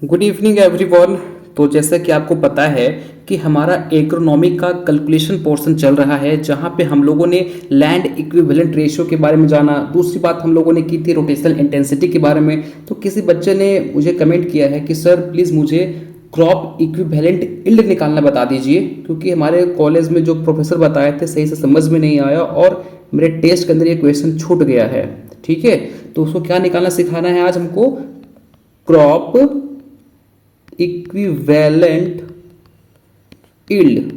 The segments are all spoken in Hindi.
Good evening everyone. तो जैसा कि आपको पता है कि हमारा एग्रोनॉमी का कैलकुलेशन पोर्शन चल रहा है, जहां पे हम लोगों ने लैंड इक्विवेलेंट रेशियो के बारे में जाना। दूसरी बात हम लोगों ने की थी रोटेशनल इंटेंसिटी के बारे में। तो किसी बच्चे ने मुझे कमेंट किया है कि सर प्लीज़ मुझे क्रॉप इक्विवेलेंट यील्ड निकालना बता दीजिए, क्योंकि हमारे कॉलेज में जो प्रोफेसर बताए थे सही से समझ में नहीं आया और मेरे टेस्ट के अंदर ये क्वेश्चन छूट गया है। ठीक है, तो उसको क्या निकालना सिखाना है आज हमको? क्रॉप इक्विवेलेंट यील्ड,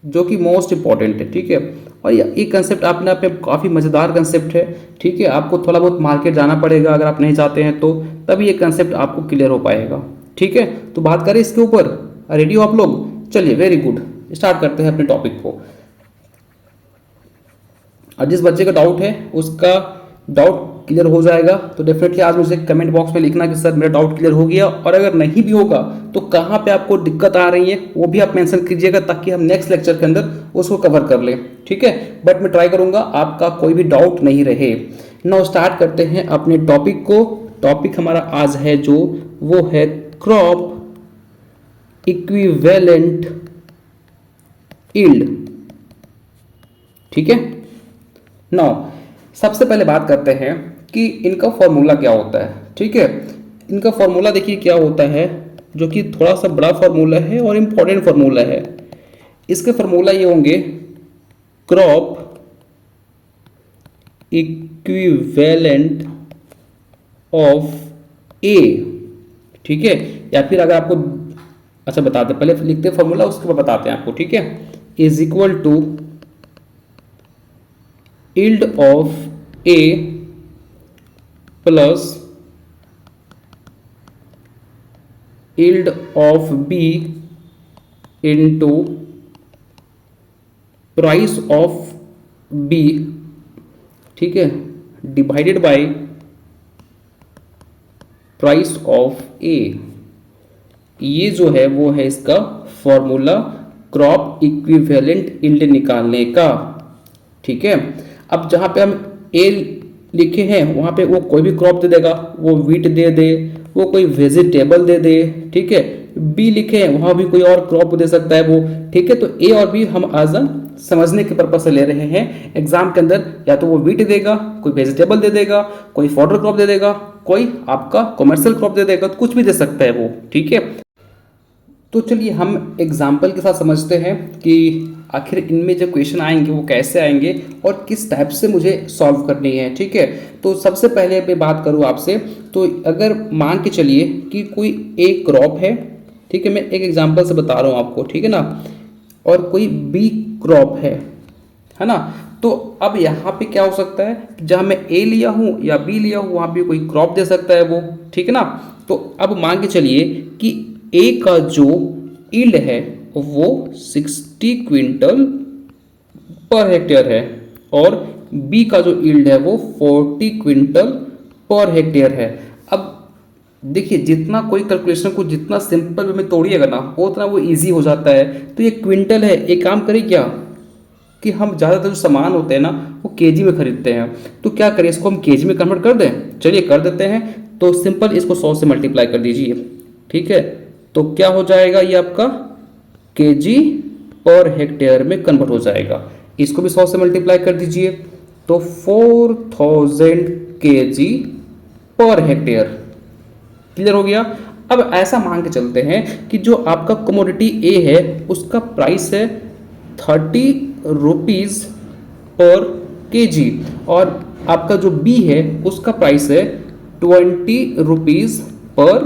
जो कि मोस्ट इंपॉर्टेंट है। ठीक है, और ये कंसेप्ट अपने आप में काफ़ी मज़ेदार कंसेप्ट है। ठीक है, आपको थोड़ा बहुत मार्केट जाना पड़ेगा अगर आप नहीं जाते हैं तो, तभी ये कंसेप्ट आपको क्लियर हो पाएगा। ठीक है, तो बात करें इसके ऊपर। रेडी हो आप लोग? चलिए, वेरी गुड, स्टार्ट करते हैं अपने टॉपिक को। और जिस बच्चे का डाउट है उसका डाउट क्लियर हो जाएगा, तो डेफिनेटली आज मुझे कमेंट बॉक्स में लिखना कि सर मेरा डाउट क्लियर हो गया, और अगर नहीं भी होगा तो कहाँ पे आपको दिक्कत आ रही है वो भी आप मेंशन कीजिएगा, ताकि हम नेक्स्ट लेक्चर के अंदर उसको कवर कर लें। ठीक है, बट मैं ट्राई करूंगा आपका कोई भी डाउट नहीं रहे। नाउ स्टार्ट करते हैं अपने टॉपिक को। टॉपिक हमारा आज है जो वो है क्रॉप इक्विवेलेंट यील्ड। ठीक है, नाउ सबसे पहले बात करते हैं कि इनका फॉर्मूला क्या होता है। ठीक है, इनका फॉर्मूला देखिए क्या होता है, जो कि थोड़ा सा बड़ा फॉर्मूला है और इम्पोर्टेंट फॉर्मूला है। इसके फॉर्मूला ये होंगे क्रॉप इक्विवेलेंट ऑफ ए। ठीक है, या फिर अगर आपको अच्छा बताते, पहले लिखते फॉर्मूला उसके बाद बताते हैं आपको। ठीक है, is equal to yield of A plus yield of B into price of B। ठीक है, डिवाइडेड बाय प्राइस ऑफ ए। ये जो है वो है इसका फॉर्मूला क्रॉप इक्विवेलेंट यील्ड निकालने का। ठीक है, अब जहाँ पे हम ए लिखे हैं वहाँ पे वो कोई भी क्रॉप दे देगा, वो वीट दे दे, वो कोई वेजिटेबल दे दे। ठीक है, बी लिखे हैं वहाँ भी कोई और क्रॉप दे सकता है वो। ठीक है, तो ए और बी हम आज समझने के पर्पज से ले रहे हैं। एग्जाम के अंदर या तो वो वीट देगा, कोई वेजिटेबल दे देगा, कोई फॉडर क्रॉप दे देगा, कोई आपका कॉमर्शियल क्रॉप दे देगा, तो कुछ भी दे सकता है वो। ठीक है, तो चलिए हम एग्जाम्पल के साथ समझते हैं कि आखिर इनमें जो क्वेश्चन आएंगे वो कैसे आएंगे और किस टाइप से मुझे सॉल्व करनी है। ठीक है, तो सबसे पहले मैं बात करूँ आपसे, तो अगर मान के चलिए कि कोई एक क्रॉप है। ठीक है, मैं एक एग्जाम्पल से बता रहा हूँ आपको, ठीक है ना, और कोई बी क्रॉप है ना। तो अब यहाँ पे क्या हो सकता है, जहाँ मैं ए लिया हूँ या बी लिया हूँ वहाँ पे कोई क्रॉप दे सकता है वो। ठीक है ना, तो अब मान के चलिए कि ए का जो यील्ड है वो 60 क्विंटल पर हेक्टेयर है, और बी का जो यील्ड है वो 40 क्विंटल पर हेक्टेयर है। अब देखिए, जितना कोई कैलकुलेशन को जितना सिंपल वे में तोड़िएगा ना उतना वो इजी हो जाता है। तो ये क्विंटल है, एक काम करें क्या कि हम ज़्यादातर जो सामान होते हैं ना वो केजी में खरीदते हैं, तो क्या करें, इसको हम केजी में कन्वर्ट कर दें। चलिए कर देते हैं। तो सिंपल इसको 100 से मल्टीप्लाई कर दीजिए। ठीक है, तो क्या हो जाएगा, ये आपका केजी पर हेक्टेयर में कन्वर्ट हो जाएगा। इसको भी 100 से मल्टीप्लाई कर दीजिए, तो 4000 केजी पर हेक्टेयर। क्लियर हो गया। अब ऐसा मान के चलते हैं कि जो आपका कमोडिटी ए है उसका प्राइस है 30 रुपीज़ पर केजी, और आपका जो बी है उसका प्राइस है 20 रुपीज़ पर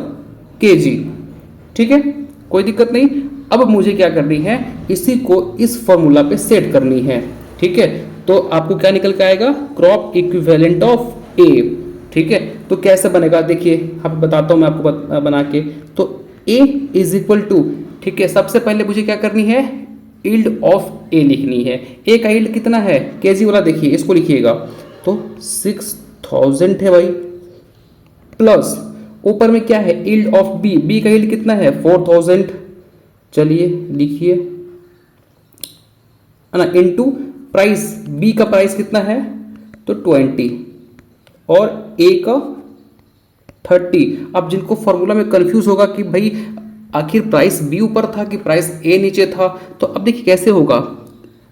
केजी। ठीक है, कोई दिक्कत नहीं। अब मुझे क्या करनी है, इसी को इस फॉर्मूला पे सेट करनी है। ठीक है, तो आपको क्या निकल के आएगा, क्रॉप इक्विवेलेंट ऑफ ए। ठीक है, तो कैसे बनेगा देखिए, अब बताता हूँ मैं आपको बना के। तो ए इज इक्वल टू, ठीक है, सबसे पहले मुझे क्या करनी है, यील्ड ऑफ ए लिखनी है। ए का यील्ड कितना है, केजी वाला देखिए, इसको लिखिएगा, तो 6000 है भाई, प्लस ऊपर में क्या है, यील्ड ऑफ बी, बी का यील्ड कितना है 4000। चलिए लिखिए, है ना, इनटू प्राइस, बी का प्राइस कितना है तो 20, और ए का 30। अब जिनको फॉर्मूला में कंफ्यूज होगा कि भाई आखिर प्राइस बी ऊपर था कि प्राइस ए नीचे था, तो अब देखिए कैसे होगा।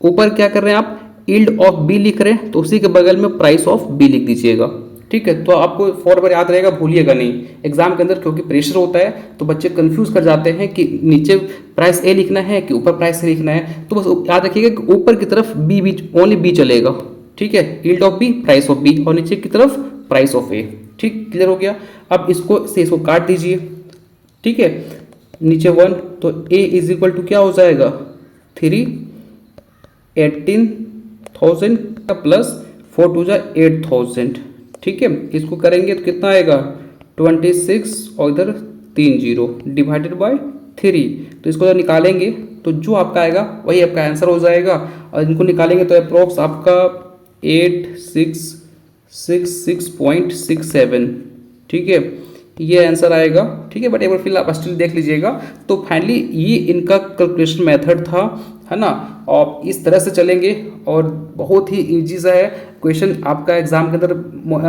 ऊपर क्या कर रहे हैं आप, यील्ड ऑफ बी लिख रहे हैं, तो उसी के बगल में प्राइस ऑफ बी लिख दीजिएगा। ठीक है, तो आपको फॉर्मूला याद रहेगा, भूलिएगा नहीं एग्जाम के अंदर, क्योंकि प्रेशर होता है तो बच्चे कंफ्यूज कर जाते हैं कि नीचे प्राइस ए लिखना है कि ऊपर प्राइस ए लिखना है। तो बस याद रखिएगा कि ऊपर की तरफ बी बी ओनली बी चलेगा। ठीक है, yield of B price of B, और नीचे की तरफ प्राइस ऑफ ए। ठीक, क्लियर हो गया। अब इसको काट दीजिए। ठीक है, नीचे 1, तो ए इज इक्वल टू क्या हो जाएगा, 3 18,000 का प्लस 4 टू जा 8,000। ठीक है, इसको करेंगे तो कितना आएगा 26 और इधर 3 0 डिवाइडेड बाय 3। तो इसको जब निकालेंगे तो जो आपका आएगा वही आपका आंसर हो जाएगा। और इनको निकालेंगे तो अप्रोक्स आपका 8666.67। ठीक है, ये आंसर आएगा। ठीक है, बट एक बार फिर आप स्टिल देख लीजिएगा। तो फाइनली ये इनका कैलकुलेशन मेथड था, है ना। और इस तरह से चलेंगे और बहुत ही ईजी सा है क्वेश्चन। आपका एग्जाम के अंदर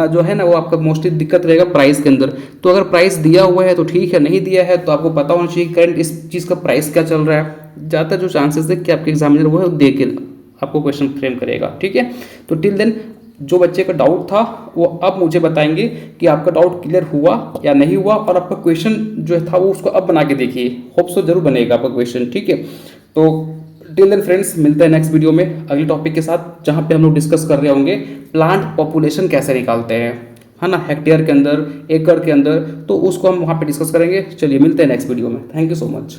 जो है ना वो आपका मोस्टली दिक्कत रहेगा प्राइस के अंदर। तो अगर प्राइस दिया हुआ है तो ठीक है, नहीं दिया है तो आपको पता होना चाहिए करंट इस चीज़ का प्राइस क्या चल रहा है। ज़्यादातर जो चांसेस है कि आपके एग्जामिनर वो है दे के आपको क्वेश्चन फ्रेम करेगा। ठीक है, तो टिल देन जो बच्चे का डाउट था वो अब मुझे बताएंगे कि आपका डाउट क्लियर हुआ या नहीं हुआ, और आपका क्वेश्चन जो था वो उसको अब बना के देखिए। होप सो जरूर बनेगा आपका क्वेश्चन। ठीक है, तो टिल देन फ्रेंड्स मिलते हैं नेक्स्ट वीडियो में अगले टॉपिक के साथ, जहां पे हम लोग डिस्कस कर रहे होंगे प्लांट पॉपुलेशन कैसे निकालते हैं, है ना, हेक्टेयर के अंदर, एकड़ के अंदर। तो उसको हम वहां पे डिस्कस करेंगे। चलिए मिलते हैं नेक्स्ट वीडियो में। Thank you so much.